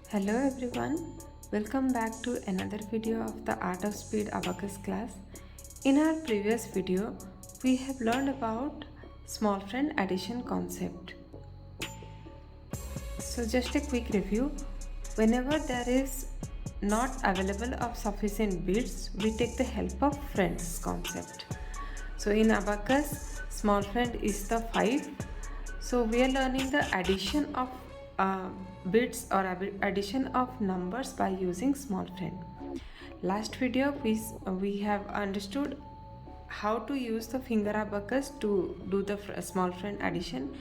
Hello everyone, welcome back to another video of the Art of Speed Abacus class. In our previous video, we have learned about small friend addition concept. So just a quick review. Whenever there is not available of sufficient bits, we take the help of friends concept. So in Abacus, small friend is the 5. So we are learning the addition of bits or addition of numbers by using small friend. Last video we have understood how to use the finger abacus to do the small friend addition.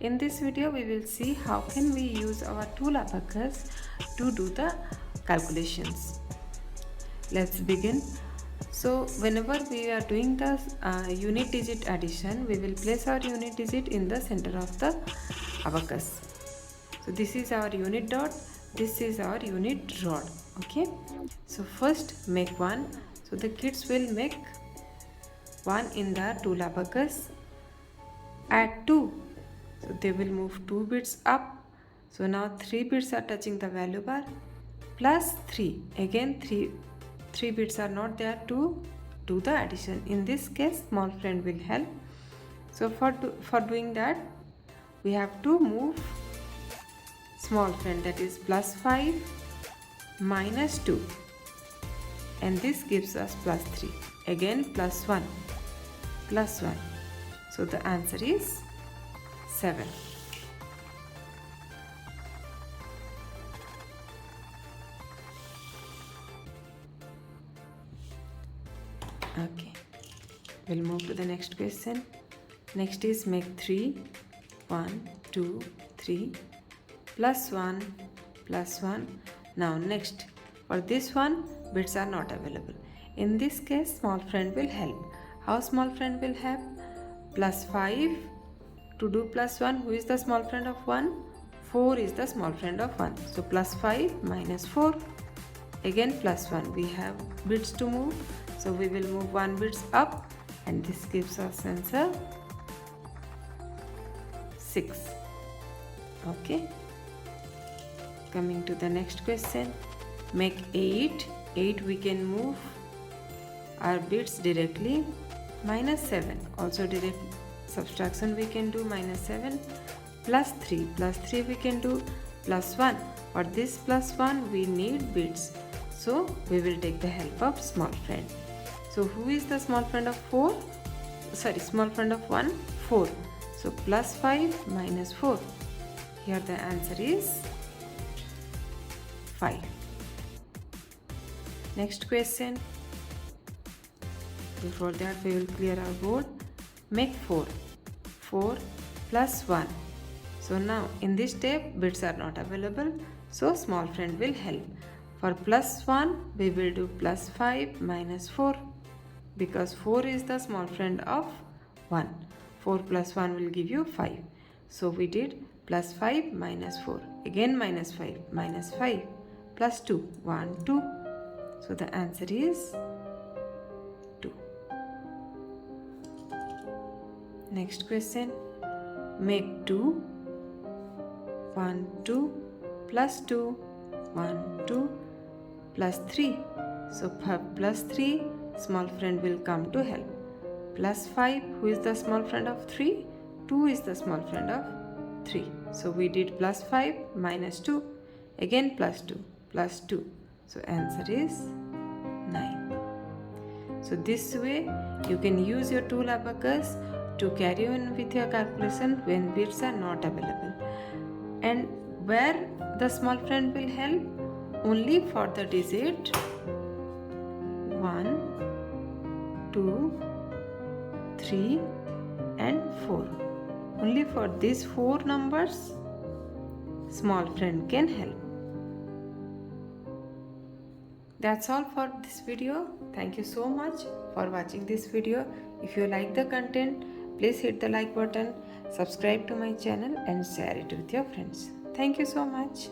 In this video we will see how can we use our tool abacus to do the calculations. Let's begin. So whenever we are doing the unit digit addition, we will place our unit digit in the center of the abacus. So this is our unit dot, this is our unit rod. Okay, so first make 1. So the kids will make 1 in the tool abacus. Add 2. So they will move 2 bits up. So now 3 bits are touching the value bar. Plus 3. Again 3 bits are not there to do the addition. In this case, small friend will help. So for doing that, we have to move small friend, that is plus 5 minus 2, and this gives us plus 3. Again plus 1 plus 1. So the answer is 7. Okay, we'll move to the next question. Next is make 3. 1 2 3 plus 1 plus 1. Now next, for this one bits are not available. In this case, small friend will help. How small friend will help? Plus 5. To do plus 1, who is the small friend of 1? 4 is the small friend of 1. So plus 5 minus 4. Again plus 1. We have bits to move. So we will move 1 bits up, and this gives us answer 6. Okay. Coming to the next question. Make 8. 8 we can move our bits directly. Minus 7. Also direct subtraction we can do. Minus 7. Plus 3. Plus 3 we can do. Plus 1. For this plus 1 we need bits. So we will take the help of small friend. So who is the small friend of 4? Sorry, small friend of 1? 4. So plus 5 minus 4. Here the answer is 5. Next question. Before that we will clear our board. Make 4. 4 plus 1. So now in this step bits are not available. So small friend will help. For plus 1 we will do plus 5 minus 4. Because 4 is the small friend of 1. 4 plus 1 will give you 5. So we did plus 5 minus 4. Again minus 5 minus 5 plus 2. 1 2. So the answer is 2. Next question. Make 2. 1 2 plus 2. 1 2 plus 3. So for plus 3, small friend will come to help. Plus 5, who is the small friend of 3? 2 is the small friend of 3. So we did plus 5 minus 2. Again plus 2 plus 2. So answer is 9. So this way you can use your tool abacus to carry on with your calculation when bits are not available. And where the small friend will help? Only for the digit 1, 2, 3 and 4. Only for these 4 numbers small friend can help. That's all for this video. Thank you so much for watching this video. If you like the content, please hit the like button, subscribe to my channel and share it with your friends. Thank you so much.